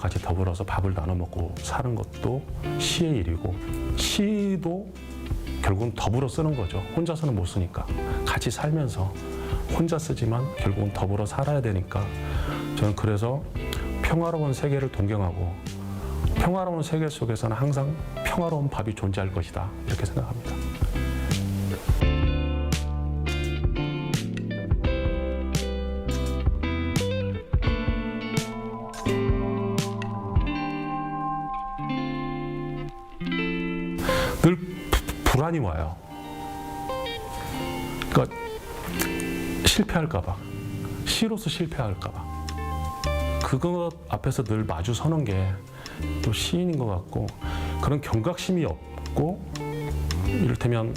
같이 더불어서 밥을 나눠 먹고 사는 것도 시의 일이고 시도 결국은 더불어 쓰는 거죠. 혼자서는 못 쓰니까. 같이 살면서 혼자 쓰지만 결국은 더불어 살아야 되니까 저는 그래서 평화로운 세계를 동경하고 평화로운 세계 속에서는 항상 평화로운 밥이 존재할 것이다. 이렇게 생각합니다. 늘 불안이 와요. 그러니까 실패할까 봐. 시로서 실패할까 봐. 그것 앞에서 늘 마주 서는 게 또 시인인 것 같고 그런 경각심이 없고 이를테면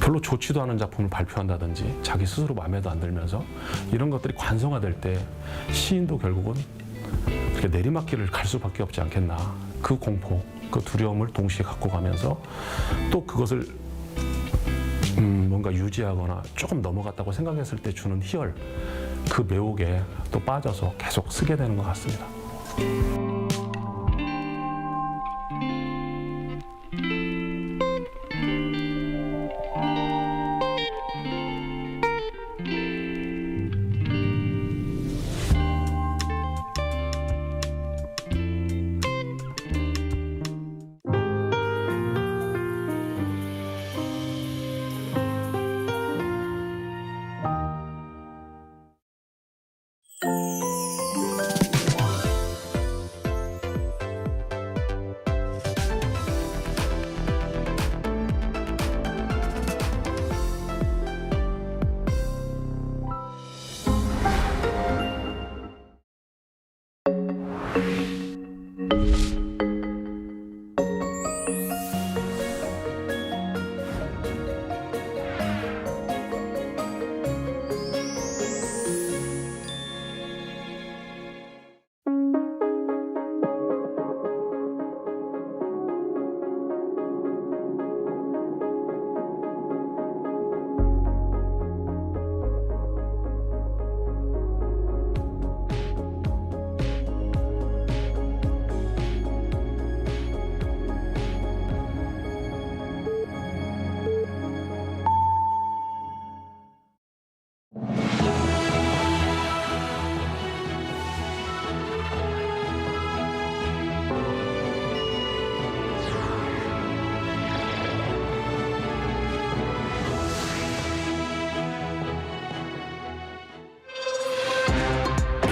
별로 좋지도 않은 작품을 발표한다든지 자기 스스로 마음에도 안 들면서 이런 것들이 관성화될 때 시인도 결국은 이렇게 내리막길을 갈 수밖에 없지 않겠나. 그 공포, 그 두려움을 동시에 갖고 가면서 또 그것을 뭔가 유지하거나 조금 넘어갔다고 생각했을 때 주는 희열, 그 매혹에 또 빠져서 계속 쓰게 되는 것 같습니다.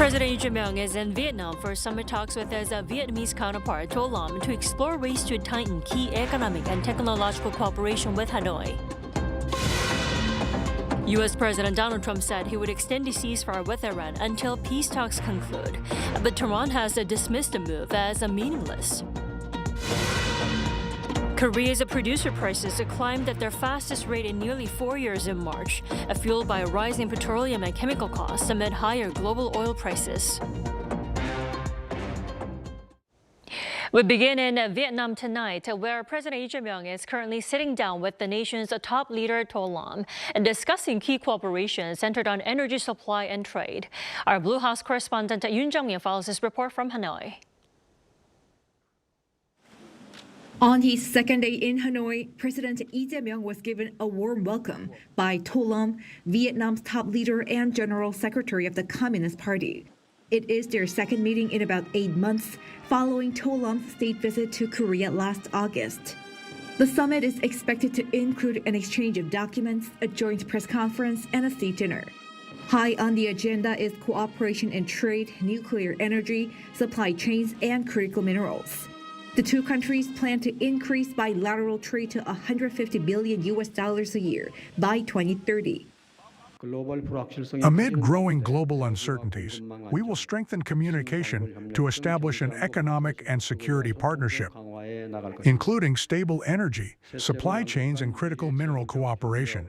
President Lee Jae-myung is in Vietnam for summit talks with his Vietnamese counterpart To Lam to explore ways to tighten key economic and technological cooperation with Hanoi. U.S. President Donald Trump said he would extend the ceasefire with Iran until peace talks conclude, but Tehran has dismissed the move as meaningless. Korea's producer prices climbed at their fastest rate in nearly 4 years in March, fueled by rising petroleum and chemical costs amid higher global oil prices. We begin in Vietnam tonight, where President Lee Jae-myung is currently sitting down with the nation's top leader, To Lam, and discussing key cooperation centered on energy supply and trade. Our Blue House correspondent Yoon Jung-min follows this report from Hanoi. On his second day in Hanoi, President Lee Jae-myung was given a warm welcome by To Lam, Vietnam's top leader and General Secretary of the Communist Party. It is their second meeting in about 8 months, following To Lam's state visit to Korea last August. The summit is expected to include an exchange of documents, a joint press conference, and a state dinner. High on the agenda is cooperation in trade, nuclear energy, supply chains, and critical minerals. The two countries plan to increase bilateral trade to $150 billion a year by 2030. Amid growing global uncertainties, we will strengthen communication to establish an economic and security partnership, including stable energy, supply chains, and critical mineral cooperation.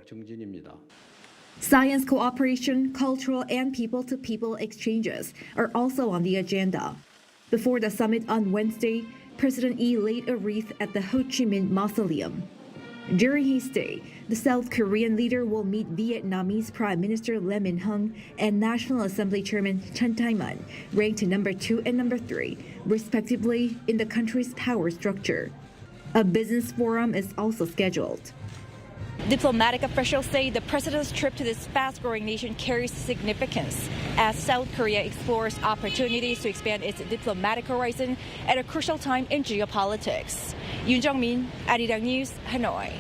Science cooperation, cultural and people-to-people exchanges are also on the agenda. Before the summit on Wednesday, President Lee laid a wreath at the Ho Chi Minh Mausoleum. During his stay, the South Korean leader will meet Vietnamese Prime Minister Lim In-hung and National Assembly Chairman Chen Tai-man, ranked number 2 and number 3, respectively, in the country's power structure. A business forum is also scheduled. Diplomatic officials say the president's trip to this fast-growing nation carries significance as South Korea explores opportunities to expand its diplomatic horizon at a crucial time in geopolitics. Yoon Jung-min, Arirang News, Hanoi.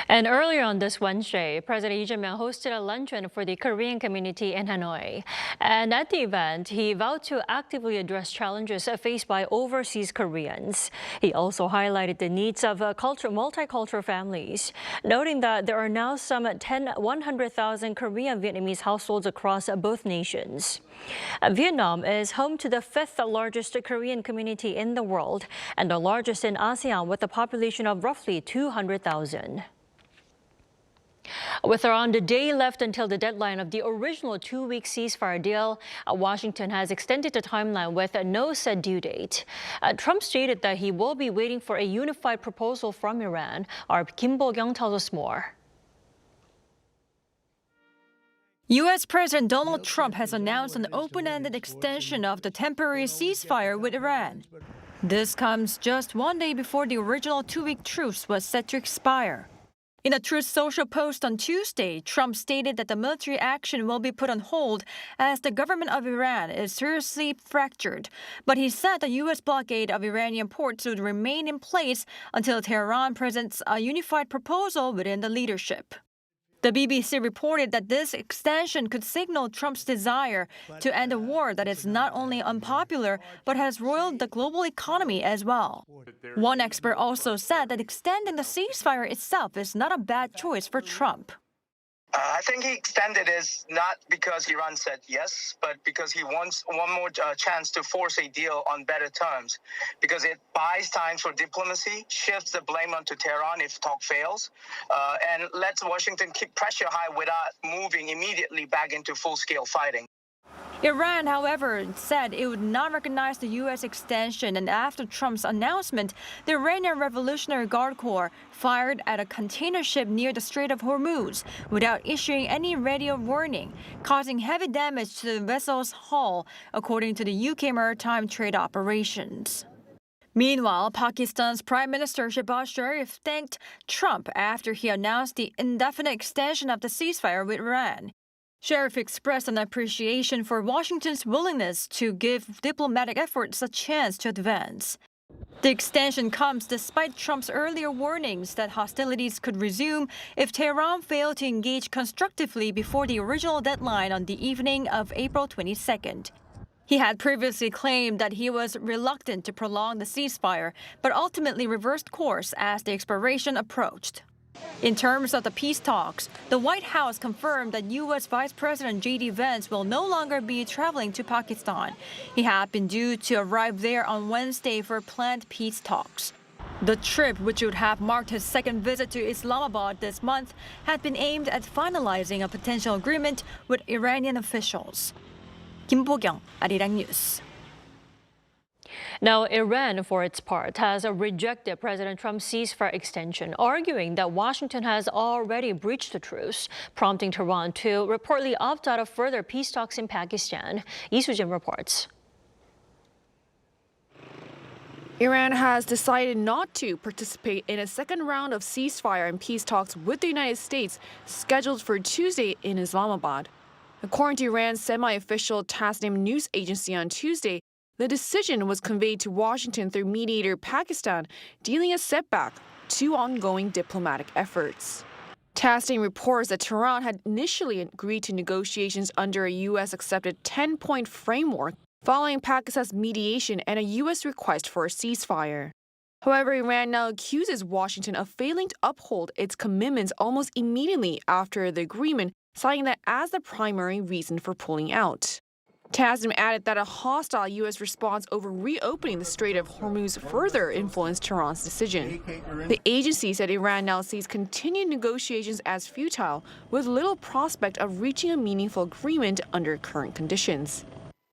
And earlier on this Wednesday, President Lee Jae-myung hosted a luncheon for the Korean community in Hanoi. And at the event, he vowed to actively address challenges faced by overseas Koreans. He also highlighted the needs of multicultural families, noting that there are now some 100,000 Korean Vietnamese households across both nations. Vietnam is home to the 5th largest Korean community in the world and the largest in ASEAN with a population of roughly 200,000. With around a day left until the deadline of the original 2-week ceasefire deal, Washington has extended the timeline with no set due date. Trump stated that he will be waiting for a unified proposal from Iran. Our Kim Bo-kyung tells us more. U.S. President Donald Trump has announced an open-ended extension of the temporary ceasefire with Iran. This comes just one day before the original 2-week truce was set to expire. In a Truth Social post on Tuesday, Trump stated that the military action will be put on hold as the government of Iran is seriously fractured. But he said the U.S. blockade of Iranian ports would remain in place until Tehran presents a unified proposal within the leadership. The BBC reported that this extension could signal Trump's desire to end a war that is not only unpopular, but has roiled the global economy as well. One expert also said that extending the ceasefire itself is not a bad choice for Trump. I think he extended it not because Iran said yes, but because he wants one more chance to force a deal on better terms, because it buys time for diplomacy, shifts the blame onto Tehran if talk fails, and lets Washington keep pressure high without moving immediately back into full-scale fighting. Iran, however, said it would not recognize the U.S. extension, and after Trump's announcement, the Iranian Revolutionary Guard Corps fired at a container ship near the Strait of Hormuz without issuing any radio warning, causing heavy damage to the vessel's hull, according to the UK Maritime Trade Operations. Meanwhile, Pakistan's Prime Minister Shehbaz Sharif thanked Trump after he announced the indefinite extension of the ceasefire with Iran. Sharif expressed an appreciation for Washington's willingness to give diplomatic efforts a chance to advance. The extension comes despite Trump's earlier warnings that hostilities could resume if Tehran failed to engage constructively before the original deadline on the evening of April 22nd. He had previously claimed that he was reluctant to prolong the ceasefire, but ultimately reversed course as the expiration approached. In terms of the peace talks, the White House confirmed that U.S. Vice President J.D. Vance will no longer be traveling to Pakistan. He had been due to arrive there on Wednesday for planned peace talks. The trip, which would have marked his second visit to Islamabad this month, had been aimed at finalizing a potential agreement with Iranian officials. Kim Bo-kyung, Arirang News. Now, Iran, for its part, has rejected President Trump's ceasefire extension, arguing that Washington has already breached the truce, prompting Tehran to reportedly opt out of further peace talks in Pakistan. Lee Soo-jin reports. Iran has decided not to participate in a second round of ceasefire and peace talks with the United States scheduled for Tuesday in Islamabad. According to Iran's semi-official Tasnim news agency on Tuesday, the decision was conveyed to Washington through mediator Pakistan, dealing a setback to ongoing diplomatic efforts. Tasnim reports that Tehran had initially agreed to negotiations under a U.S.-accepted 10-point framework following Pakistan's mediation and a U.S. request for a ceasefire. However, Iran now accuses Washington of failing to uphold its commitments almost immediately after the agreement, citing that as the primary reason for pulling out. Tasnim added that a hostile U.S. response over reopening the Strait of Hormuz further influenced Tehran's decision. The agency said Iran now sees continued negotiations as futile, with little prospect of reaching a meaningful agreement under current conditions.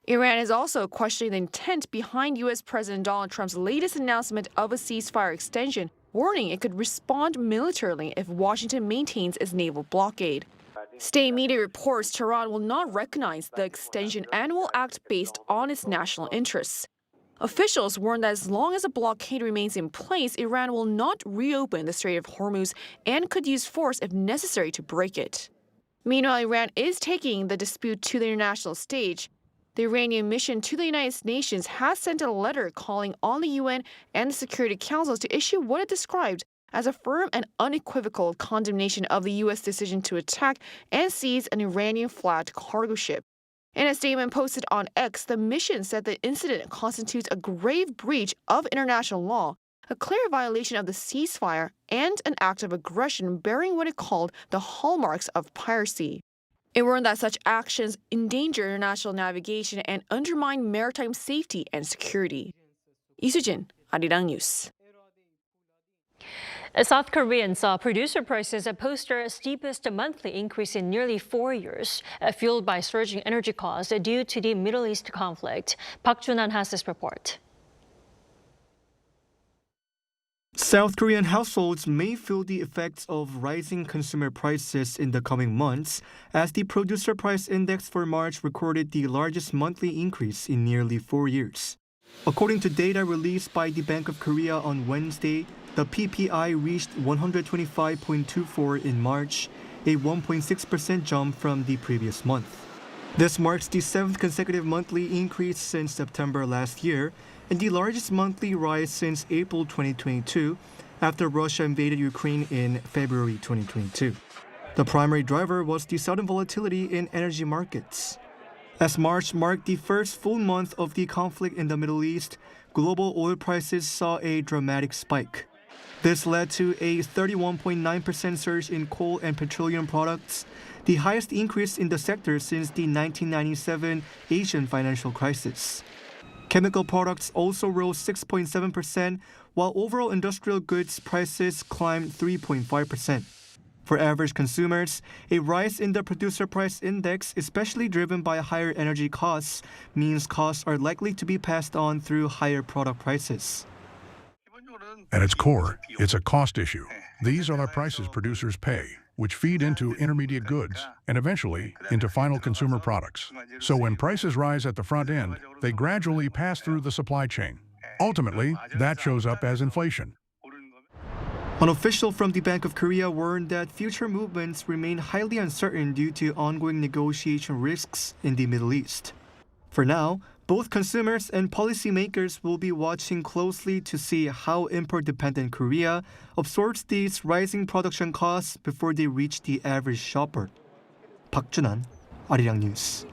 Iran is also questioning the intent behind U.S. President Donald Trump's latest announcement of a ceasefire extension, warning it could respond militarily if Washington maintains its naval blockade. State media reports Tehran will not recognize the extension and will act based on its national interests. Officials warn that as long as a blockade remains in place, Iran will not reopen the Strait of Hormuz and could use force if necessary to break it. Meanwhile, Iran is taking the dispute to the international stage. The Iranian mission to the United Nations has sent a letter calling on the UN and the Security Council to issue what it described as a firm and unequivocal condemnation of the U.S. decision to attack and seize an Iranian-flagged cargo ship. In a statement posted on X, the mission said the incident constitutes a grave breach of international law, a clear violation of the ceasefire, and an act of aggression bearing what it called the hallmarks of piracy. It warned that such actions endanger international navigation and undermine maritime safety and security. 이수진, Arirang News. South Koreans saw producer prices post their steepest monthly increase in nearly 4 years, fueled by surging energy costs due to the Middle East conflict. Park Junan has this report. South Korean households may feel the effects of rising consumer prices in the coming months, as the producer price index for March recorded the largest monthly increase in nearly 4 years. According to data released by the Bank of Korea on Wednesday, the PPI reached 125.24 in March, a 1.6% jump from the previous month. This marks the 7th consecutive monthly increase since September last year, and the largest monthly rise since April 2022, after Russia invaded Ukraine in February 2022. The primary driver was the sudden volatility in energy markets. As March marked the first full month of the conflict in the Middle East, global oil prices saw a dramatic spike. This led to a 31.9% surge in coal and petroleum products, the highest increase in the sector since the 1997 Asian financial crisis. Chemical products also rose 6.7%, while overall industrial goods prices climbed 3.5%. For average consumers, a rise in the producer price index, especially driven by higher energy costs, means costs are likely to be passed on through higher product prices. At its core, it's a cost issue. These are the prices producers pay, which feed into intermediate goods and eventually into final consumer products. So when prices rise at the front end, they gradually pass through the supply chain. Ultimately, that shows up as inflation. An official from the Bank of Korea warned that future movements remain highly uncertain due to ongoing negotiation risks in the Middle East. For now, both consumers and policymakers will be watching closely to see how import-dependent Korea absorbs these rising production costs before they reach the average shopper. Park Junan, Arirang News.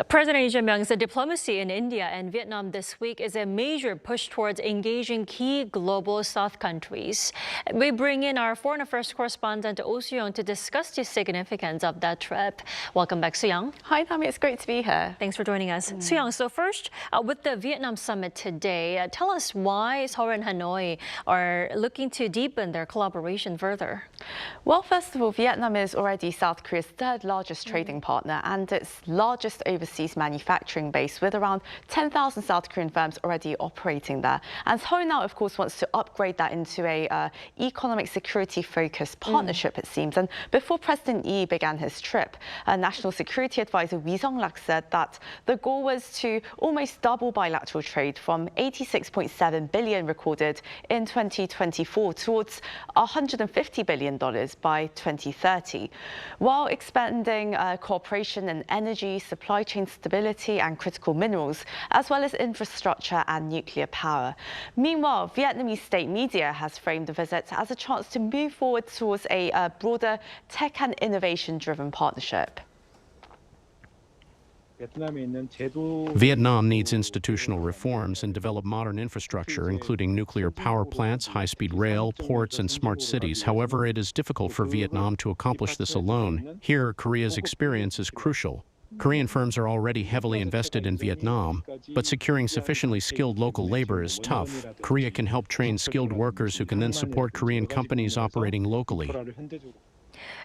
President Lee Jae-myung's diplomacy in India and Vietnam this week is a major push towards engaging key global South countries. We bring in our foreign affairs correspondent Oh Soo-young to discuss the significance of that trip. Welcome back, Soo-young. Hi, Tammy. It's great to be here. Thanks for joining us. Soo-young, so first, with the Vietnam summit today, tell us why Seoul and Hanoi are looking to deepen their collaboration further. Well, first of all, Vietnam is already South Korea's third largest trading partner and its largest overseas manufacturing base, with around 10,000 South Korean firms already operating there. And Seoul now, of course, wants to upgrade that into a economic security-focused partnership, it seems. And before President Lee began his trip, National Security Advisor Wee Sung-lak said that the goal was to almost double bilateral trade from $86.7 billion recorded in 2024 towards $150 billion by 2030, while expanding cooperation in energy, supply chain stability and critical minerals, as well as infrastructure and nuclear power. Meanwhile, Vietnamese state media has framed the visit as a chance to move forward towards a broader tech and innovation-driven partnership. Vietnam needs institutional reforms and develop modern infrastructure, including nuclear power plants, high-speed rail, ports, and smart cities. However, it is difficult for Vietnam to accomplish this alone. Here, Korea's experience is crucial. Korean firms are already heavily invested in Vietnam, but securing sufficiently skilled local labor is tough. Korea can help train skilled workers who can then support Korean companies operating locally.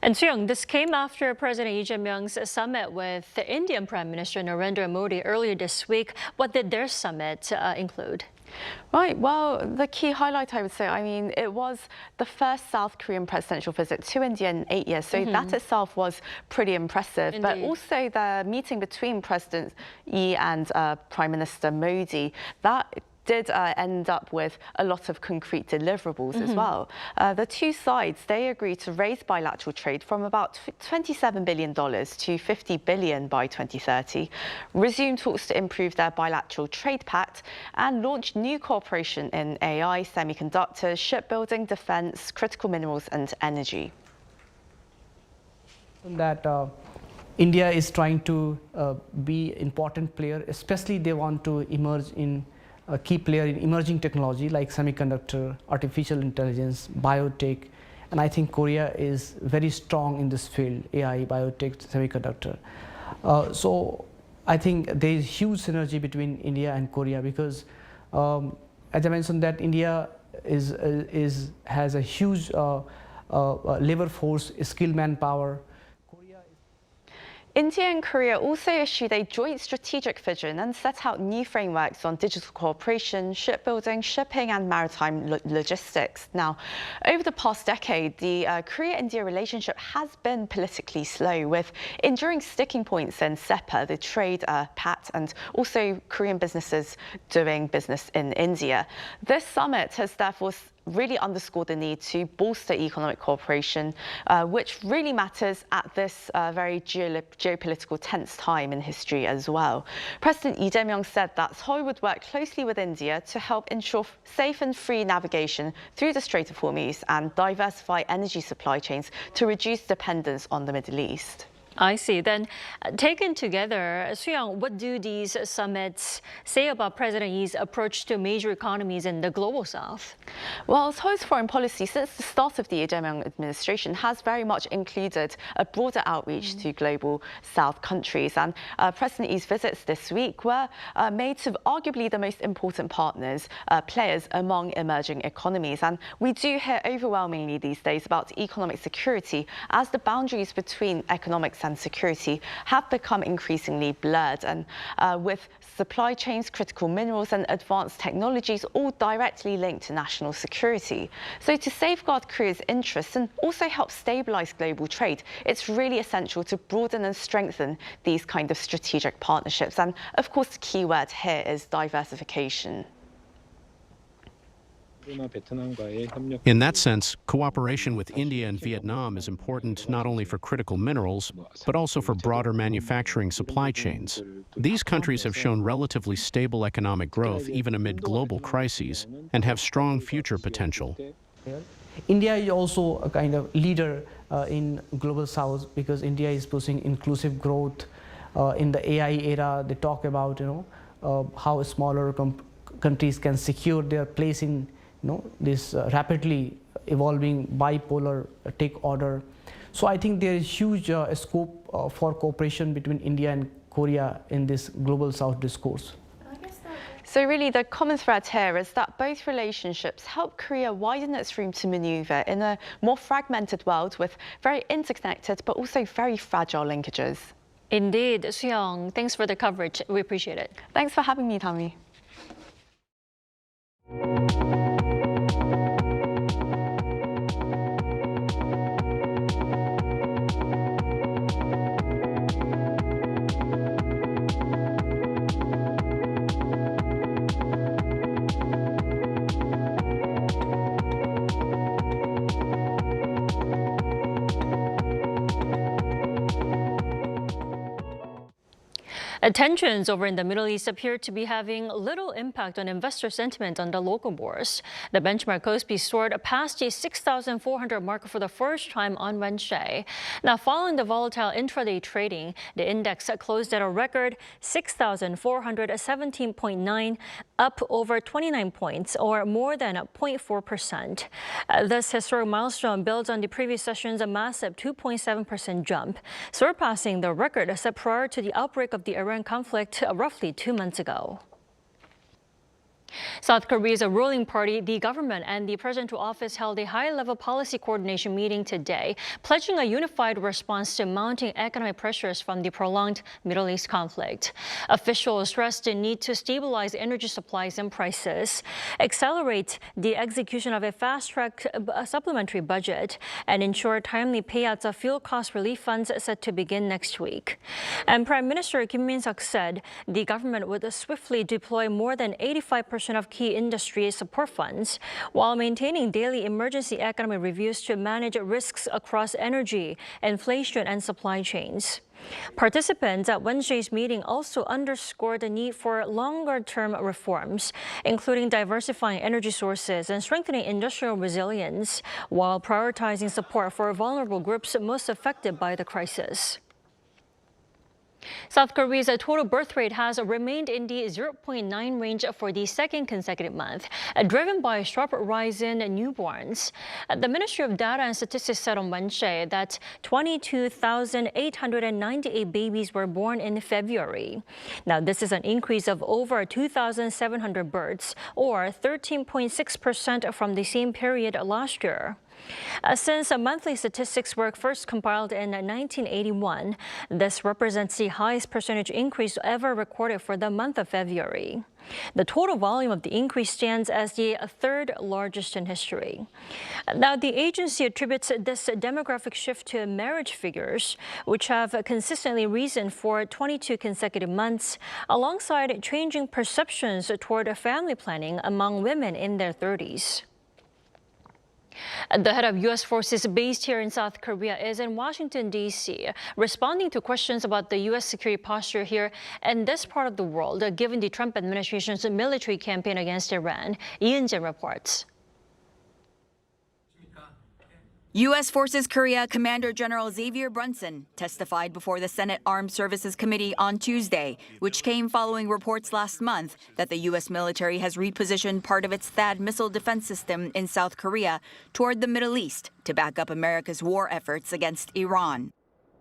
And Soo-young, this came after President Lee Jae-myung's summit with the Indian Prime Minister Narendra Modi earlier this week. What did their summit include? Right, well, the key highlight, I would say, I mean, it was the first South Korean presidential visit to India in 8 years, so that itself was pretty impressive. Indeed. But also the meeting between President Lee and Prime Minister Modi, that did end up with a lot of concrete deliverables as well. The two sides, they agreed to raise bilateral trade from about $27 billion to $50 billion by 2030, resume talks to improve their bilateral trade pact, and launch new cooperation in AI, semiconductors, shipbuilding, defense, critical minerals, and energy. That India is trying to be an important player, especially they want to emerge in a key player in emerging technology like semiconductor, artificial intelligence, biotech, and I think Korea is very strong in this field, AI, biotech, semiconductor. So I think there is huge synergy between India and Korea because, as I mentioned, that India has a huge labor force, skilled manpower. India and Korea also issued a joint strategic vision and set out new frameworks on digital cooperation, shipbuilding, shipping and maritime logistics. Now, over the past decade, the Korea-India relationship has been politically slow, with enduring sticking points in SEPA, the trade pact, and also Korean businesses doing business in India. This summit has therefore really underscored the need to bolster economic cooperation, which really matters at this very geopolitical tense time in history as well. President Lee Jae-myung said that Seoul would work closely with India to help ensure safe and free navigation through the Strait of Hormuz and diversify energy supply chains to reduce dependence on the Middle East. I see. Then, taken together, Soo-young, what do these summits say about President Lee's approach to major economies in the global south? Well, Seoul's foreign policy since the start of the Lee Jae-myung administration has very much included a broader outreach to global south countries. And President Lee's visits this week were made to arguably the most important players among emerging economies. And we do hear overwhelmingly these days about economic security as the boundaries between economics and security have become increasingly blurred, and with supply chains, critical minerals and advanced technologies all directly linked to national security. So to safeguard Korea's interests and also help stabilize global trade, it's really essential to broaden and strengthen these kind of strategic partnerships. And of course, the key word here is diversification. In that sense, cooperation with India and Vietnam is important not only for critical minerals, but also for broader manufacturing supply chains. These countries have shown relatively stable economic growth even amid global crises and have strong future potential. India is also a kind of leader in global south because India is pushing inclusive growth. In the AI era, they talk about how smaller countries can secure their place in this rapidly evolving bipolar tech order. So I think there is huge scope for cooperation between India and Korea in this global south discourse. So really the common thread here is that both relationships help Korea widen its room to maneuver in a more fragmented world with very interconnected but also very fragile linkages. Indeed. Soo-young, thanks for the coverage. We appreciate it. Thanks for having me, Tammy. Tensions over in the Middle East appear to be having little impact on investor sentiment on the local bourse. The benchmark KOSPI soared past the 6,400 mark for the first time on Wednesday. Now, following the volatile intraday trading, the index closed at a record 6,417.9, up over 29 points, or more than 0.4%. This historic milestone builds on the previous session's massive 2.7% jump, surpassing the record set prior to the outbreak of the Iran conflict roughly 2 months ago. South Korea's ruling party, the government, and the president to office held a high-level policy coordination meeting today, pledging a unified response to mounting economic pressures from the prolonged Middle East conflict. Officials stressed the need to stabilize energy supplies and prices, accelerate the execution of a fast-track supplementary budget, and ensure timely payouts of fuel cost relief funds set to begin next week. And Prime Minister Kim Min-seok said the government would swiftly deploy more than 85% of key industry support funds, while maintaining daily emergency economic reviews to manage risks across energy, inflation, and supply chains. Participants at Wednesday's meeting also underscored the need for longer-term reforms, including diversifying energy sources and strengthening industrial resilience, while prioritizing support for vulnerable groups most affected by the crisis. South Korea's total birth rate has remained in the 0.9 range for the second consecutive month, driven by a sharp rise in newborns. The Ministry of Data and Statistics said on Wednesday that 22,898 babies were born in February. Now, this is an increase of over 2,700 births, or 13.6% from the same period last year. Since monthly statistics were first compiled in 1981, this represents the highest percentage increase ever recorded for the month of February. The total volume of the increase stands as the third largest in history. Now, the agency attributes this demographic shift to marriage figures, which have consistently risen for 22 consecutive months, alongside changing perceptions toward family planning among women in their 30s. The head of U.S. forces based here in South Korea is in Washington, D.C., responding to questions about the U.S. security posture here in this part of the world, given the Trump administration's military campaign against Iran. Lee Eun-jin reports. U.S. Forces Korea Commander General Xavier Brunson testified before the Senate Armed Services Committee on Tuesday, which came following reports last month that the U.S. military has repositioned part of its THAAD missile defense system in South Korea toward the Middle East to back up America's war efforts against Iran.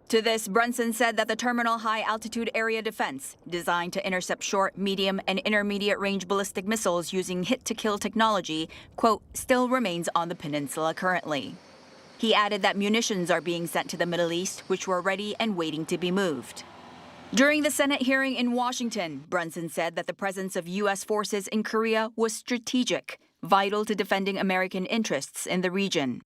To this, Brunson said that the Terminal High Altitude Area Defense, designed to intercept short, medium, and intermediate-range ballistic missiles using hit-to-kill technology, quote, still remains on the peninsula currently. He added that munitions are being sent to the Middle East, which were ready and waiting to be moved. During the Senate hearing in Washington, Brunson said that the presence of U.S. forces in Korea was strategic, vital to defending American interests in the region.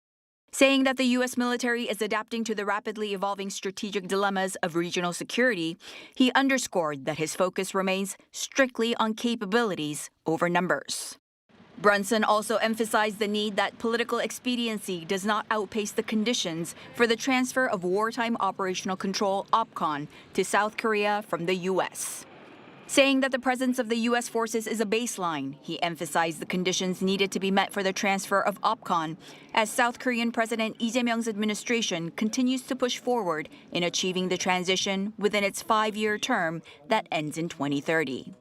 Saying that the U.S. military is adapting to the rapidly evolving strategic dilemmas of regional security, he underscored that his focus remains strictly on capabilities over numbers. Brunson also emphasized the need that political expediency does not outpace the conditions for the transfer of wartime operational control OPCON to South Korea from the U.S. Saying that the presence of the U.S. forces is a baseline, he emphasized the conditions needed to be met for the transfer of OPCON as South Korean President Lee Jae-myung's administration continues to push forward in achieving the transition within its 5-year term that ends in 2030.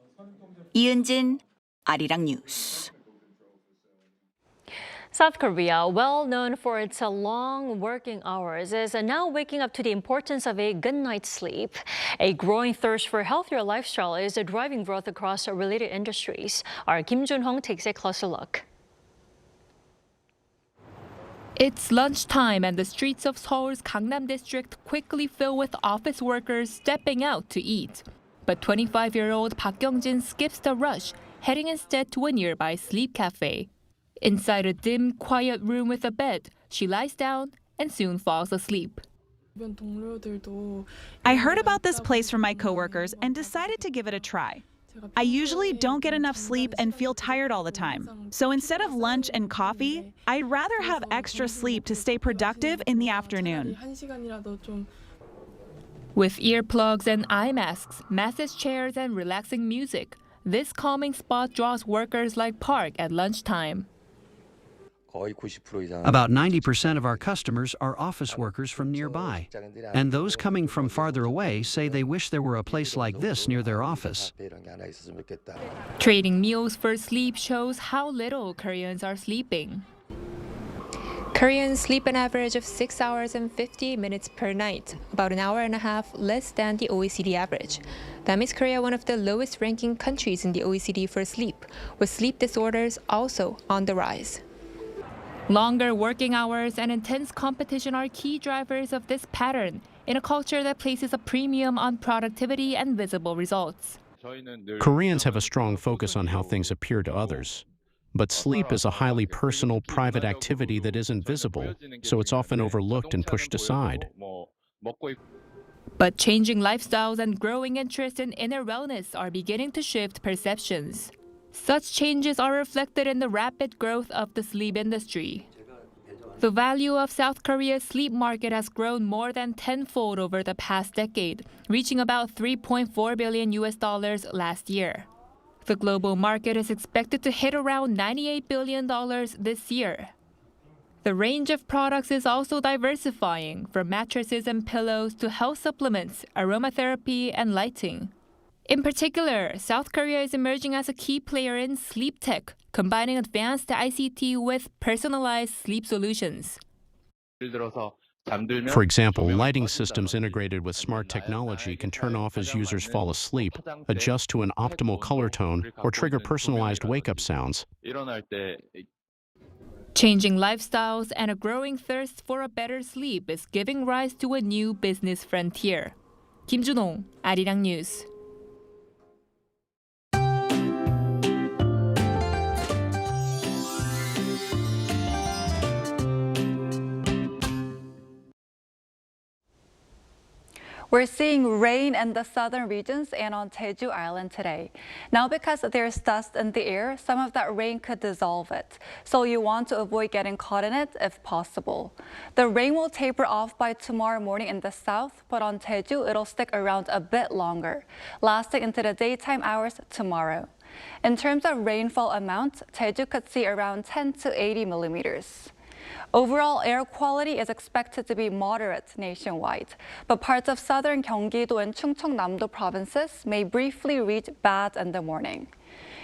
Lee Eun-jin, Arirang News. South Korea, well known for its long working hours, is now waking up to the importance of a good night's sleep. A growing thirst for a healthier lifestyle is driving growth across related industries. Our Kim Jun-hong takes a closer look. It's lunchtime and the streets of Seoul's Gangnam district quickly fill with office workers stepping out to eat. But 25-year-old Park Young-jin skips the rush, heading instead to a nearby sleep cafe. Inside a dim, quiet room with a bed, she lies down and soon falls asleep. I heard about this place from my coworkers and decided to give it a try. I usually don't get enough sleep and feel tired all the time. So instead of lunch and coffee, I'd rather have extra sleep to stay productive in the afternoon. With earplugs and eye masks, massage chairs, and relaxing music, this calming spot draws workers like Park at lunchtime. About 90% of our customers are office workers from nearby, and those coming from farther away say they wish there were a place like this near their office. Trading meals for sleep shows how little Koreans are sleeping. Koreans sleep an average of 6 hours and 50 minutes per night, about an hour and a half less than the OECD average. That makes Korea one of the lowest ranking countries in the OECD for sleep, with sleep disorders also on the rise. Longer working hours and intense competition are key drivers of this pattern in a culture that places a premium on productivity and visible results. Koreans have a strong focus on how things appear to others. But sleep is a highly personal, private activity that isn't visible, so it's often overlooked and pushed aside. But changing lifestyles and growing interest in inner wellness are beginning to shift perceptions. Such changes are reflected in the rapid growth of the sleep industry. The value of South Korea's sleep market has grown more than tenfold over the past decade, reaching about $3.4 billion last year. The global market is expected to hit around $98 billion this year. The range of products is also diversifying, from mattresses and pillows to health supplements, aromatherapy, and lighting. In particular, South Korea is emerging as a key player in sleep tech, combining advanced ICT with personalized sleep solutions. For example, lighting systems integrated with smart technology can turn off as users fall asleep, adjust to an optimal color tone, or trigger personalized wake-up sounds. Changing lifestyles and a growing thirst for a better sleep is giving rise to a new business frontier. Kim Junong, Arirang News. We're seeing rain in the southern regions and on Jeju Island today. Now, because there's dust in the air, some of that rain could dissolve it. So you want to avoid getting caught in it if possible. The rain will taper off by tomorrow morning in the south, but on Jeju, it'll stick around a bit longer, lasting into the daytime hours tomorrow. In terms of rainfall amount, Jeju could see around 10 to 80 millimeters. Overall air quality is expected to be moderate nationwide, but parts of southern Gyeonggi-do and Chungcheongnam-do provinces may briefly reach bad in the morning.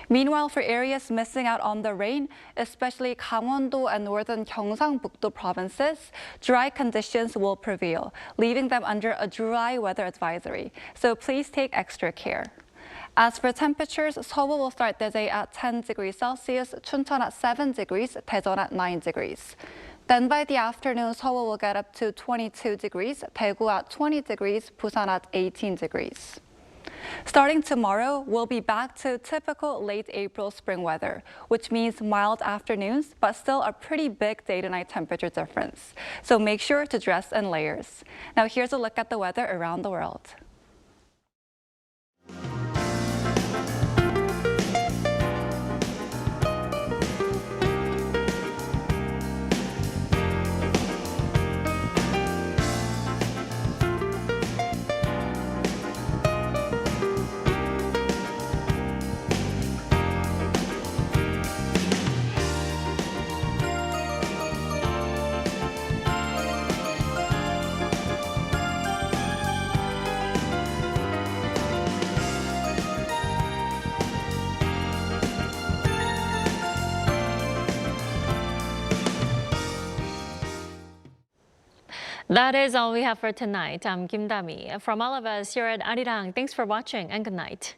Meanwhile, for areas missing out on the rain, especially Gangwon-do and northern Gyeongsangbuk-do provinces, dry conditions will prevail, leaving them under a dry weather advisory, so please take extra care. As for temperatures, Seoul will start the day at 10 degrees Celsius, Chuncheon at 7 degrees, Daejeon at 9 degrees. Then by the afternoon, Seoul will get up to 22 degrees, Daegu at 20 degrees, Busan at 18 degrees. Starting tomorrow, we'll be back to typical late April spring weather, which means mild afternoons, but still a pretty big day-to-night temperature difference. So make sure to dress in layers. Now here's a look at the weather around the world. That is all we have for tonight. I'm Kim Dami. From all of us here at Arirang, thanks for watching and good night.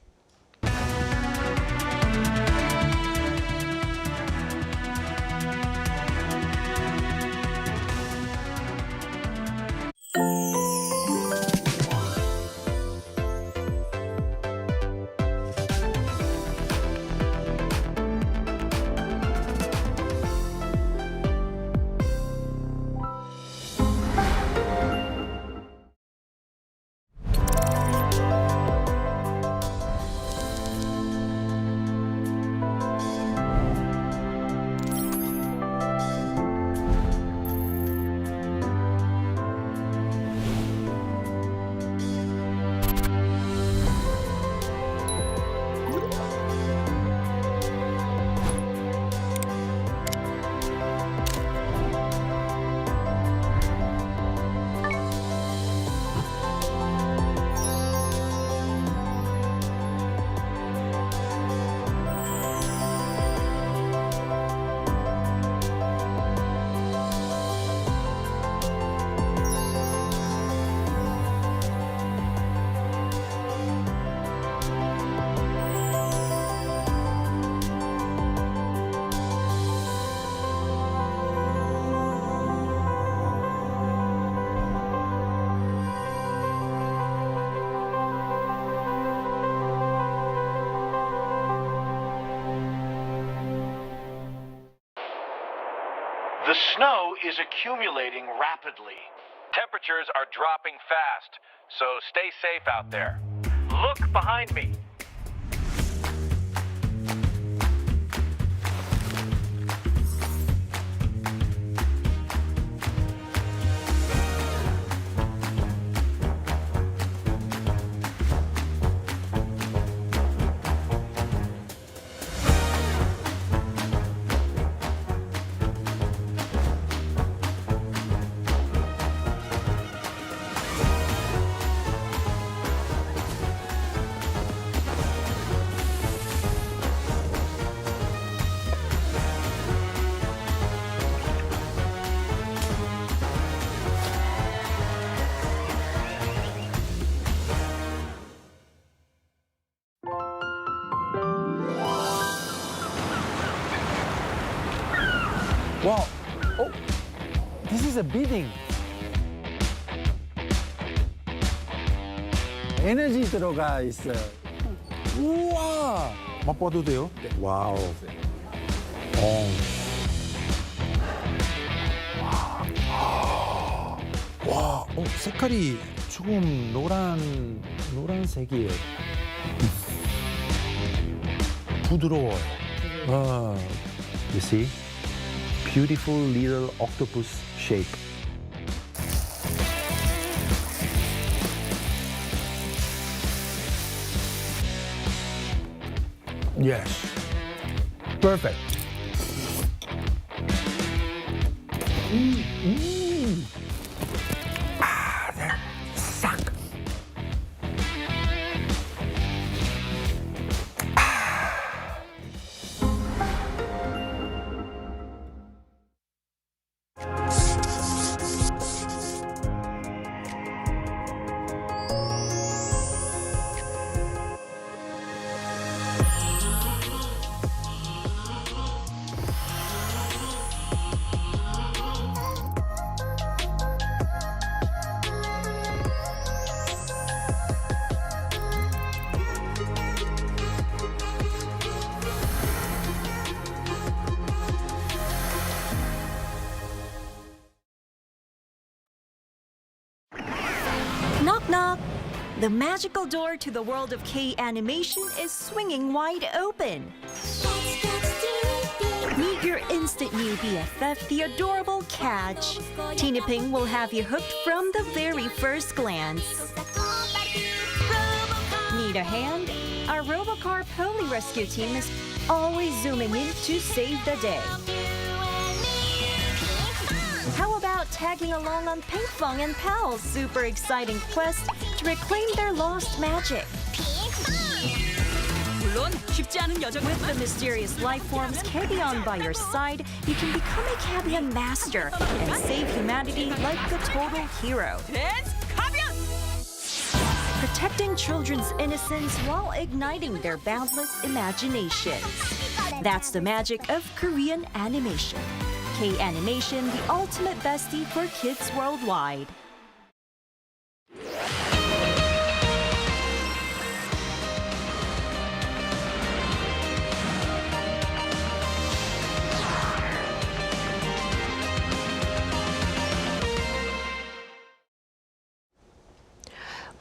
Snow is accumulating rapidly. Temperatures are dropping fast, so stay safe out there. Look behind me. Wow. Oh, this is a bidding. 에너지 들어가 있어요. 우와. 맛봐도 돼요? 네. 와우. 와, 색깔이 조금 노란색이에요. 부드러워요. You see? Beautiful little octopus shape. Yes. Perfect. 네. 싹. Knock, knock. The magical door to the world of K-animation is swinging wide open. Meet your instant new BFF, the adorable Catch. Tina Ping will have you hooked from the very first glance. Need a hand? Our Robocar Poli Rescue team is always zooming in to save the day. How about tagging along on Pinkfong and Pal's super exciting quest to reclaim their lost magic? With the mysterious life forms Cabion by your side, you can become a Cabion master and save humanity like a total hero. Protecting children's innocence while igniting their boundless imaginations. That's the magic of Korean animation. K-animation, the ultimate bestie for kids worldwide.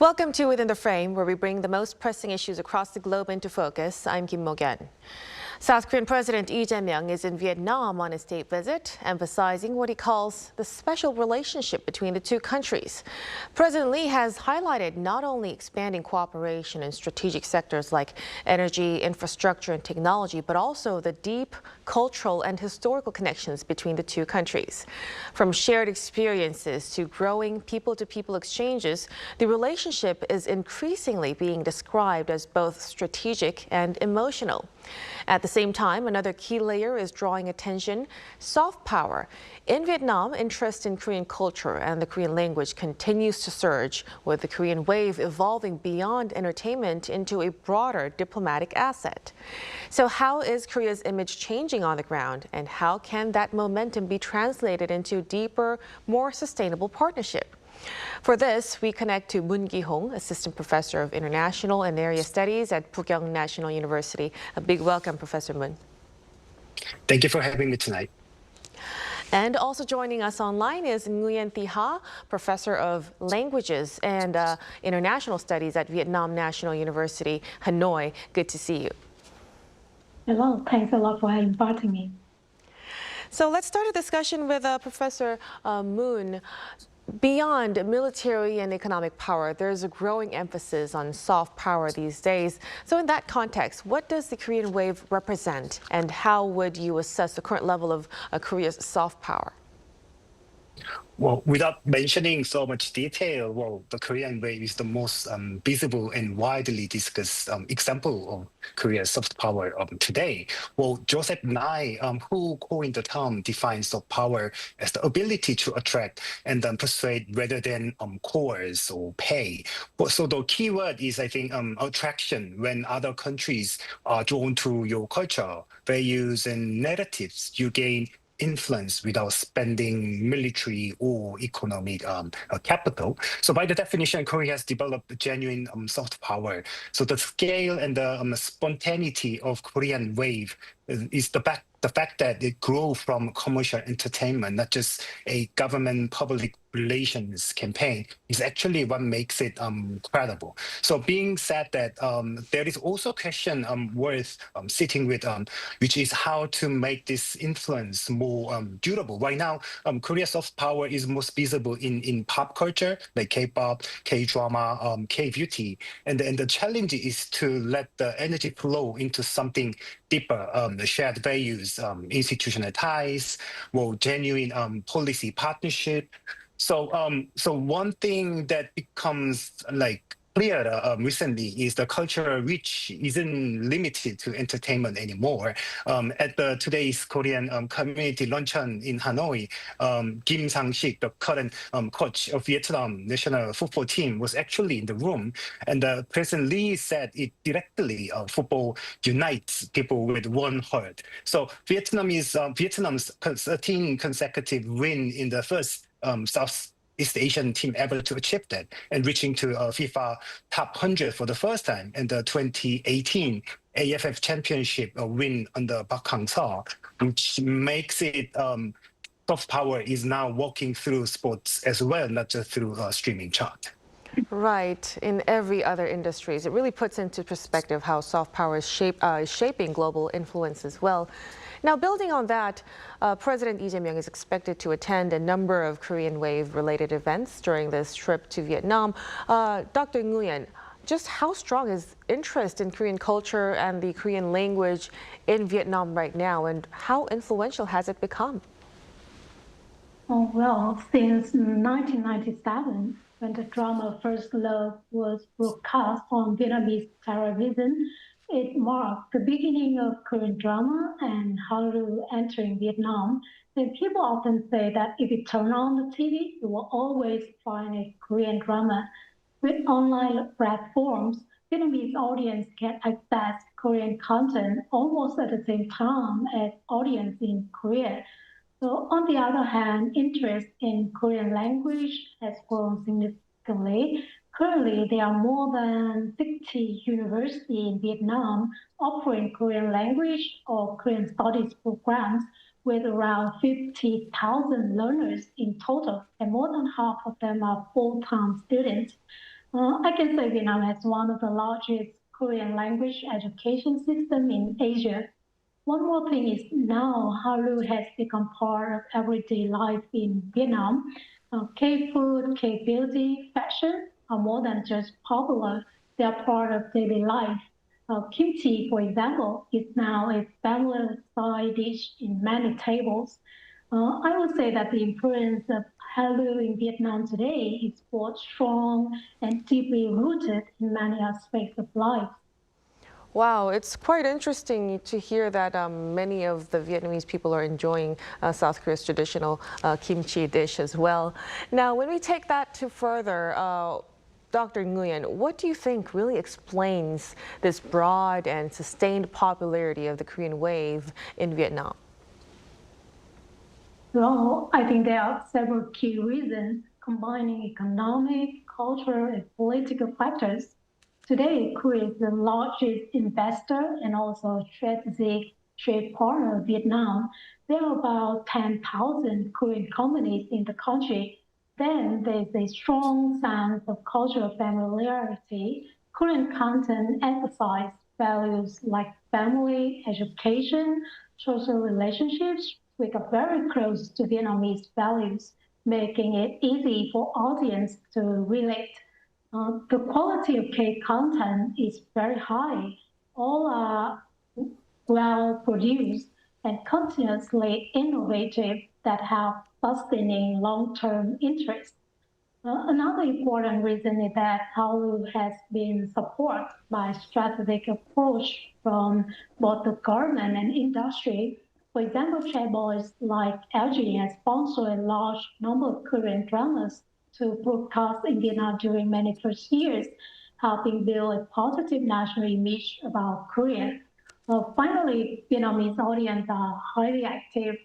Welcome to Within the Frame, where we bring the most pressing issues across the globe into focus. I'm Kim Mo-gyeon. South Korean President Lee Jae-myung is in Vietnam on a state visit, emphasizing what he calls the special relationship between the two countries. President Lee has highlighted not only expanding cooperation in strategic sectors like energy, infrastructure, and technology, but also the deep cultural and historical connections between the two countries. From shared experiences to growing people-to-people exchanges, the relationship is increasingly being described as both strategic and emotional. At the same time, another key layer is drawing attention: soft power. In Vietnam, interest in Korean culture and the Korean language continues to surge, with the Korean wave evolving beyond entertainment into a broader diplomatic asset. So how is Korea's image changing on the ground, and how can that momentum be translated into deeper, more sustainable partnership? For this, we connect to Moon Gi-hong, Assistant Professor of International and Area Studies at Pukyong National University. A big welcome, Professor Moon. Thank you for having me tonight. And also joining us online is Nguyen Thi Ha, Professor of Languages and International Studies at Vietnam National University, Hanoi. Good to see you. Hello, thanks a lot for inviting me. So let's start a discussion with Professor Moon. Beyond military and economic power, there's a growing emphasis on soft power these days. So in that context, what does the Korean wave represent, and how would you assess the current level of Korea's soft power? Well, without mentioning so much detail, well, the Korean wave is the most visible and widely discussed example of Korea's soft power today. Well, Joseph Nye, who coined the term, defines soft power as the ability to attract and persuade rather than coerce or pay. But, so the key word is, I think, attraction. When other countries are drawn to your culture, values, and narratives, you gain influence without spending military or economic capital. So by the definition, Korea has developed genuine soft power. So the scale and the spontaneity of Korean wave is the fact that it grew from commercial entertainment, not just a government public relations campaign, is actually what makes it credible. So being said that, there is also a question worth sitting with, which is how to make this influence more durable. Right now, Korea's soft power is most visible in pop culture, like K-pop, K-drama, K-beauty. And the challenge is to let the energy flow into something deeper, shared values, institutional ties, more genuine policy partnership. So one thing that becomes like clear recently is the cultural reach isn't limited to entertainment anymore. At today's Korean community luncheon in Hanoi, Kim Sang-sik, the current coach of Vietnam national football team, was actually in the room. And President Lee said it directly, football unites people with one heart. So Vietnam's 13 consecutive win in the first Southeast Asian team ever to achieve that, and reaching to FIFA top 100 for the first time, and the 2018 AFF Championship win under Park Hang-seo, which makes it soft power is now walking through sports as well, not just through streaming chart. Right, in every other industries. It really puts into perspective how soft power is shaping global influence as well. Now, building on that, President Lee Jae-myung is expected to attend a number of Korean wave-related events during this trip to Vietnam. Dr. Nguyen, just how strong is interest in Korean culture and the Korean language in Vietnam right now, and how influential has it become? Oh, well, since 1997, when the drama First Love was broadcast on Vietnamese television, it marked the beginning of Korean drama and Hallyu entering Vietnam. And people often say that if you turn on the TV, you will always find a Korean drama. With online platforms, Vietnamese audience can access Korean content almost at the same time as audience in Korea. So on the other hand, interest in Korean language has grown significantly. Currently, there are more than 60 universities in Vietnam offering Korean language or Korean studies programs with around 50,000 learners in total, and more than half of them are full-time students. I can say Vietnam has one of the largest Korean language education systems in Asia. One more thing is now Hallyu has become part of everyday life in Vietnam. K-food, K-beauty, fashion are more than just popular. They are part of daily life. Kimchi, for example, is now a family side dish in many tables. I would say that the influence of Hallyu in Vietnam today is both strong and deeply rooted in many aspects of life. Wow, it's quite interesting to hear that many of the Vietnamese people are enjoying South Korea's traditional kimchi dish as well. Now, when we take that to further, Dr. Nguyen, what do you think really explains this broad and sustained popularity of the Korean wave in Vietnam? Well, I think there are several key reasons combining economic, cultural, and political factors. Today, Korea is the largest investor and also strategic trade partner, Vietnam, there are about 10,000 Korean companies in the country. Then there's a strong sense of cultural familiarity. Korean content emphasizes values like family, education, social relationships, which are very close to Vietnamese values, making it easy for audience to relate. The quality of K content is very high. All are well produced and continuously innovative that have sustaining long-term interest. Another important reason is that Hallyu has been supported by a strategic approach from both the government and industry. For example, chaebols like LG has sponsored a large number of Korean dramas to broadcast in Vietnam during many first years, helping build a positive national image about Korea. Finally, Vietnamese audience are highly active.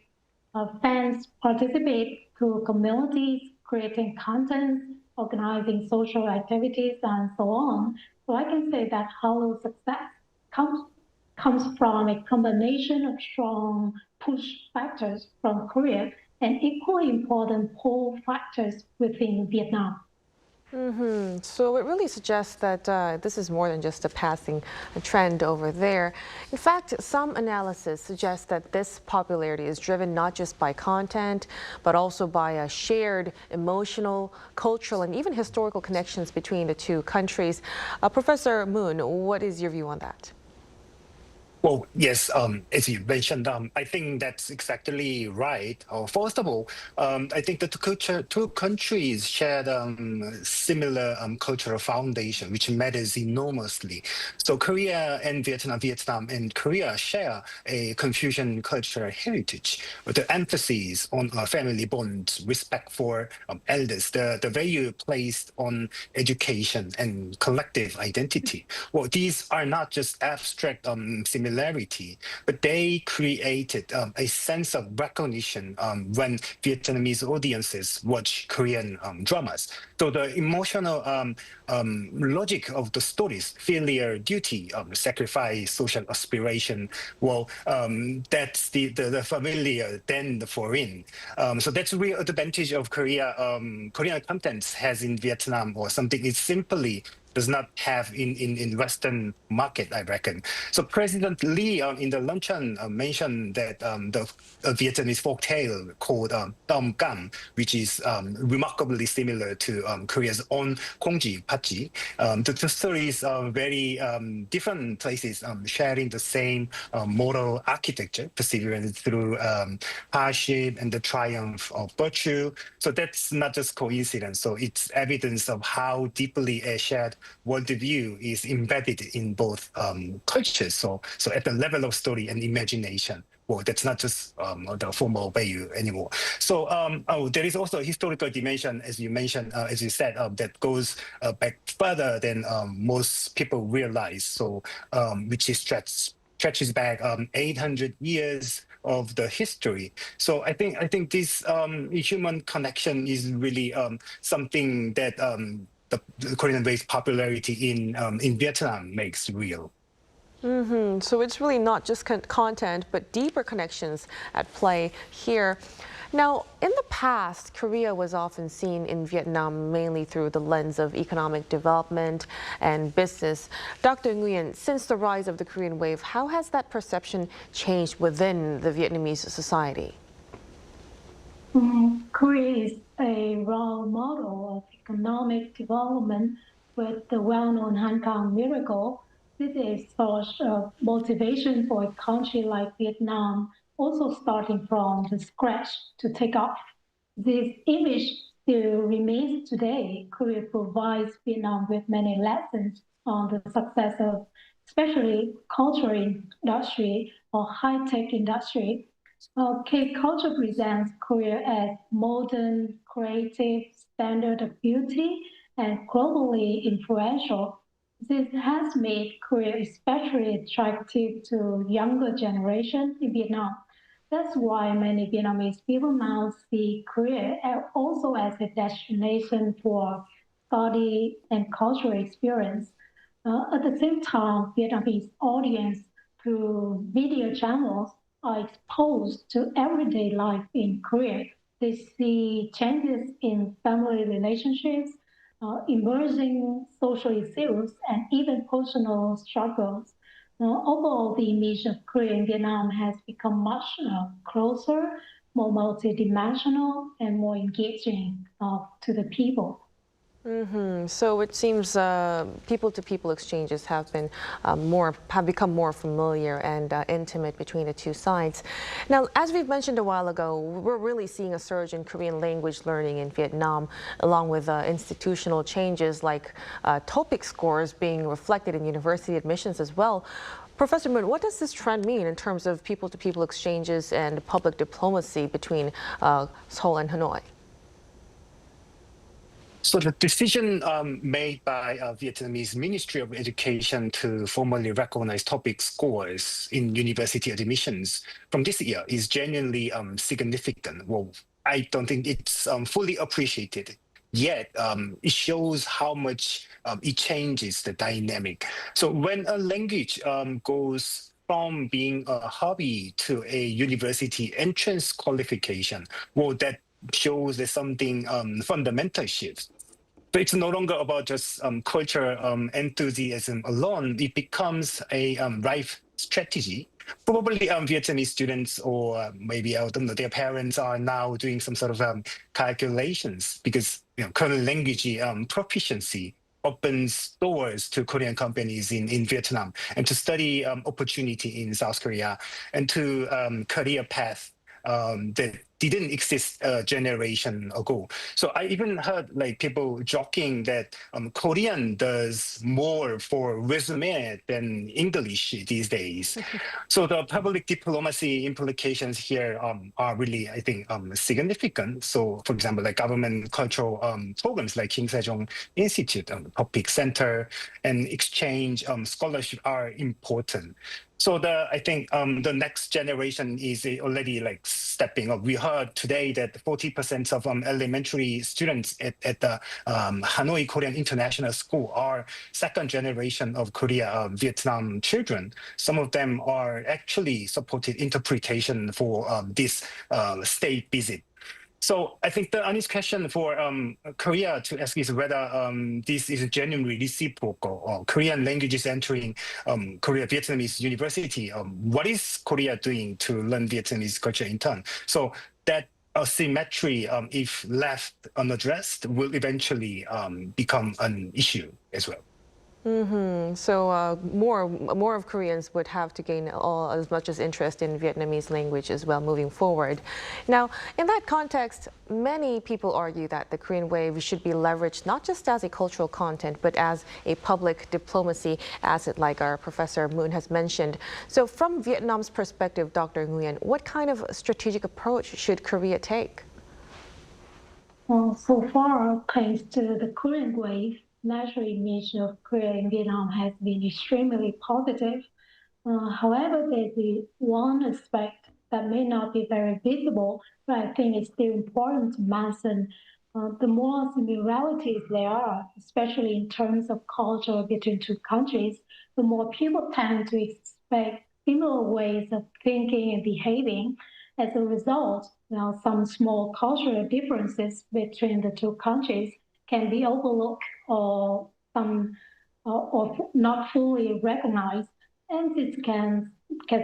Fans participate through communities, creating content, organizing social activities, and so on. So I can say that Hallyu success comes from a combination of strong push factors from Korea and equally important pull factors within Vietnam. So it really suggests that this is more than just a passing trend over there. In fact, some analysis suggests that this popularity is driven not just by content, but also by a shared emotional, cultural, and even historical connections between the two countries. Professor Moon, what is your view on that? Well, yes, as you mentioned, I think that's exactly right. First of all, I think the two countries share similar cultural foundation, which matters enormously. So Korea and Vietnam and Korea share a Confucian cultural heritage with the emphasis on family bonds, respect for elders, the value placed on education and collective identity. Well, these are not just abstract similarity, but they created a sense of recognition when Vietnamese audiences watch Korean dramas. So the emotional logic of the stories, filial duty, sacrifice, social aspiration, well, that's the familiar than the foreign. So that's a real advantage of Korea. Korean content has in Vietnam, or something it simply does not have in Western market, I reckon. So President Lee in the luncheon mentioned that the Vietnamese folktale called To Lam, which is remarkably similar to Korea's own Kongji Pachi. The two stories are very different places, sharing the same moral architecture, perseverance through hardship and the triumph of virtue. So that's not just coincidence. So it's evidence of how deeply a shared worldview is embedded in both cultures. So at the level of story and imagination. Well, that's not just the formal value anymore. So there is also a historical dimension, as you mentioned, as you said, that goes back further than most people realize. So which is stretches back 800 years of the history. So I think this human connection is really something that the Korean Wave popularity in Vietnam makes real. So it's really not just content, but deeper connections at play here. Now, in the past, Korea was often seen in Vietnam mainly through the lens of economic development and business. Dr. Nguyen, since the rise of the Korean Wave, how has that perception changed within the Vietnamese society? Korea is a role model of economic development with the well-known Hanoi miracle. This is a source of motivation for a country like Vietnam, also starting from the scratch to take off. This image still remains today. Korea provides Vietnam with many lessons on the success of especially cultural industry or high-tech industry. K-culture presents Korea as modern, creative, standard of beauty, and globally influential. This has made Korea especially attractive to younger generation in Vietnam. That's why many Vietnamese people now see Korea also as a destination for study and cultural experience. At the same time, Vietnamese audience through media channels, are exposed to everyday life in Korea. They see changes in family relationships, emerging social issues, and even personal struggles. Overall, the image of Korea and Vietnam has become much closer, more multidimensional, and more engaging to the people. So it seems people-to-people exchanges have become more familiar and intimate between the two sides. Now, as we've mentioned a while ago, we're really seeing a surge in Korean language learning in Vietnam, along with institutional changes like TOPIK scores being reflected in university admissions as well. Professor Moon, what does this trend mean in terms of people-to-people exchanges and public diplomacy between Seoul and Hanoi? So the decision made by Vietnamese Ministry of Education to formally recognize TOPIK scores in university admissions from this year is genuinely significant. Well, I don't think it's fully appreciated yet. It shows how much it changes the dynamic. So when a language goes from being a hobby to a university entrance qualification, well, that shows there's something fundamental shift. So it's no longer about just cultural enthusiasm alone. It becomes a life strategy. Probably Vietnamese students, or maybe I don't know, their parents are now doing some sort of calculations, because current language proficiency opens doors to Korean companies in Vietnam, and to study opportunity in South Korea, and to career path that didn't exist a generation ago. So I even heard like people joking that Korean does more for resume than English these days. So the public diplomacy implications here are really, I think, significant. So, for example, like government cultural programs like Kim Se-jong Institute, Public Center, and exchange scholarship are important. So I think the next generation is already like stepping up. We heard today that 40% of elementary students at the Hanoi Korean International School are second generation of Korea Vietnam children. Some of them are actually supported interpretation for this state visit. So I think the honest question for Korea to ask is whether this is genuinely reciprocal, or Korean languages entering Korea Vietnamese university. What is Korea doing to learn Vietnamese culture in turn? So that asymmetry, if left unaddressed, will eventually become an issue as well. So more of Koreans would have to gain as much as interest in Vietnamese language as well moving forward. Now, in that context, many people argue that the Korean wave should be leveraged not just as a cultural content, but as a public diplomacy asset, like our Professor Moon has mentioned. So from Vietnam's perspective, Dr. Nguyen, what kind of strategic approach should Korea take? Well, so far, thanks to the Korean wave, national image of Korea and Vietnam has been extremely positive. However, there's one aspect that may not be very visible, but I think it's still important to mention. The more similarities there are, especially in terms of culture between two countries, the more people tend to expect similar ways of thinking and behaving. As a result, some small cultural differences between the two countries can be overlooked or not fully recognized, and this can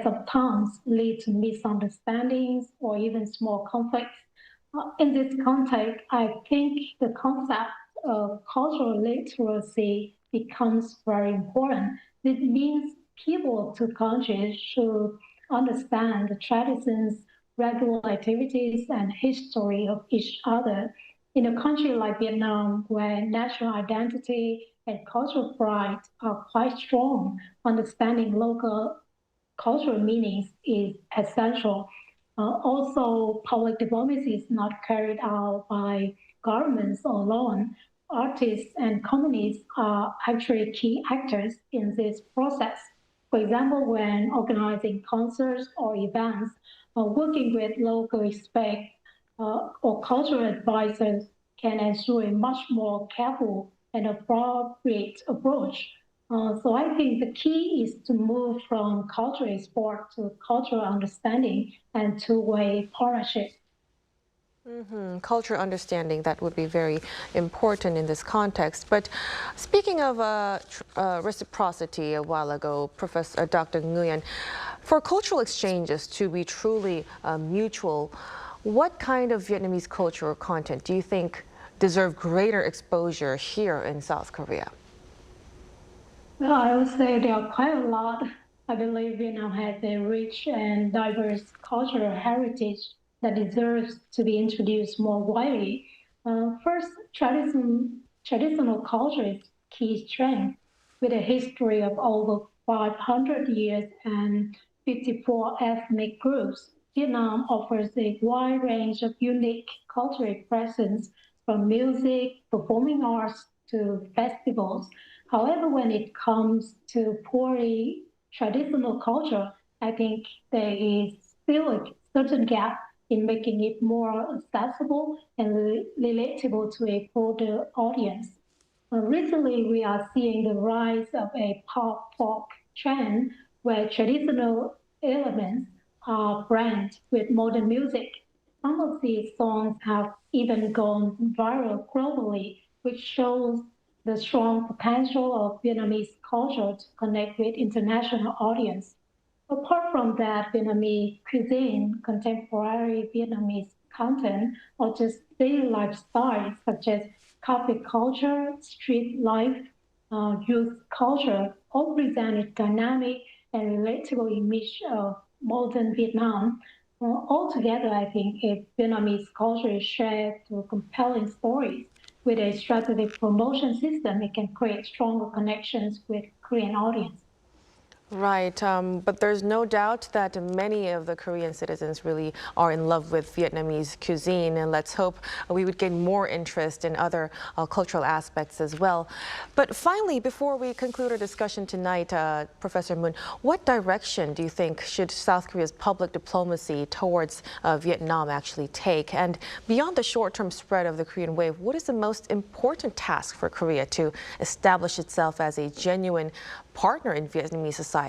sometimes lead to misunderstandings or even small conflicts. In this context, I think the concept of cultural literacy becomes very important. This means people of two countries should understand the traditions, regular activities, and history of each other. In a country like Vietnam, where national identity and cultural pride are quite strong, understanding local cultural meanings is essential. Also, public diplomacy is not carried out by governments alone. Artists and companies are actually key actors in this process. For example, when organizing concerts or events, working with local experts or cultural advisors can ensure a much more careful and appropriate approach. So I think the key is to move from cultural export to cultural understanding and two-way partnership. Cultural understanding, that would be very important in this context. But speaking of reciprocity a while ago, Professor Dr. Nguyen, for cultural exchanges to be truly mutual, what kind of Vietnamese culture or content do you think deserve greater exposure here in South Korea? Well, I would say there are quite a lot. I believe Vietnam has a rich and diverse cultural heritage that deserves to be introduced more widely. First, traditional culture is key strength. With a history of over 500 years and 54 ethnic groups, Vietnam offers a wide range of unique cultural presence, from music, performing arts to festivals. However, when it comes to purely traditional culture, I think there is still a certain gap in making it more accessible and relatable to a broader audience. Recently, we are seeing the rise of a pop folk trend where traditional elements are blended with modern music. Some of these songs have even gone viral globally, which shows the strong potential of Vietnamese culture to connect with international audience. Apart from that, Vietnamese cuisine, contemporary Vietnamese content, or just daily lifestyle such as coffee culture, street life, youth culture, all present a dynamic and relatable image of modern Vietnam. Altogether, I think if Vietnamese culture is shared through compelling stories, with a strategic promotion system, it can create stronger connections with Korean audience. Right, but there's no doubt that many of the Korean citizens really are in love with Vietnamese cuisine, and let's hope we would gain more interest in other cultural aspects as well. But finally, before we conclude our discussion tonight, Professor Moon, what direction do you think should South Korea's public diplomacy towards Vietnam actually take? And beyond the short-term spread of the Korean wave, what is the most important task for Korea to establish itself as a genuine partner in Vietnamese society?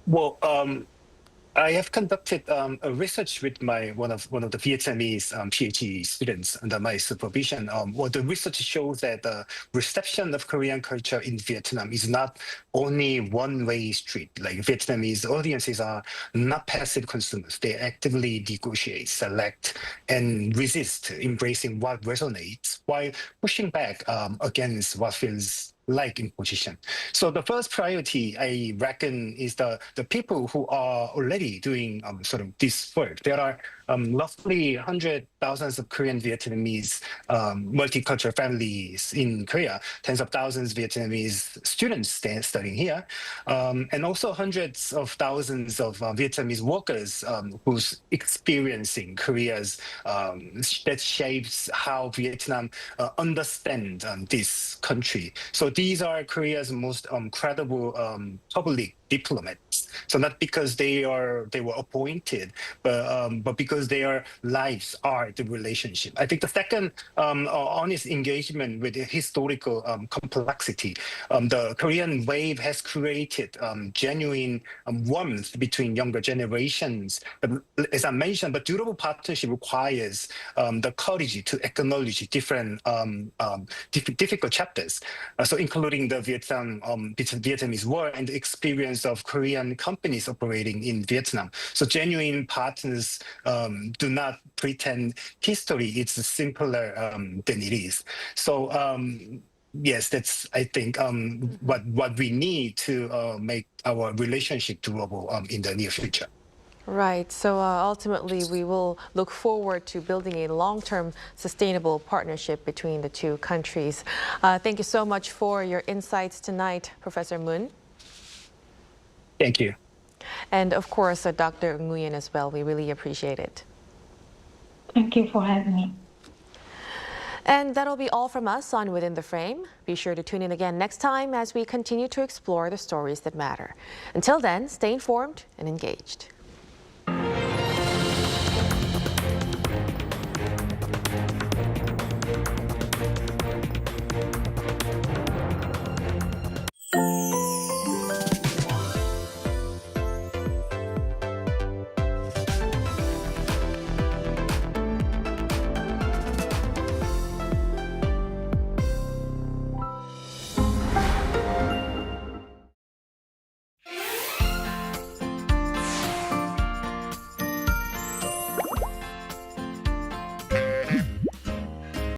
Well, I have conducted a research with one of the Vietnamese PhD students under my supervision. The research shows that the reception of Korean culture in Vietnam is not only one-way street. Like Vietnamese audiences are not passive consumers. They actively negotiate, select, and resist embracing what resonates while pushing back against what feels like imposition. So the first priority, I reckon, is the people who are already doing sort of this work. There are roughly 100,000 of Korean Vietnamese multicultural families in Korea, tens of thousands of Vietnamese students studying here, and also hundreds of thousands of Vietnamese workers who's experiencing Korea's that shapes how Vietnam understand this country. So these are Korea's most credible public diplomats. So not because they were appointed, but because their lives are the relationship. I think the second, honest engagement with the historical complexity. The Korean wave has created genuine warmth between younger generations. As I mentioned, but durable partnership requires the courage to acknowledge different difficult chapters. So including the Vietnamese war and the experience of Korean companies operating in Vietnam. So genuine partners do not pretend history is simpler than it is. So yes, that's, I think, what we need to make our relationship durable in the near future. Right. So ultimately, we will look forward to building a long-term sustainable partnership between the two countries. Thank you so much for your insights tonight, Professor Moon. Thank you. And of course, Dr. Nguyen as well. We really appreciate it. Thank you for having me. And that'll be all from us on Within the Frame. Be sure to tune in again next time as we continue to explore the stories that matter. Until then, stay informed and engaged.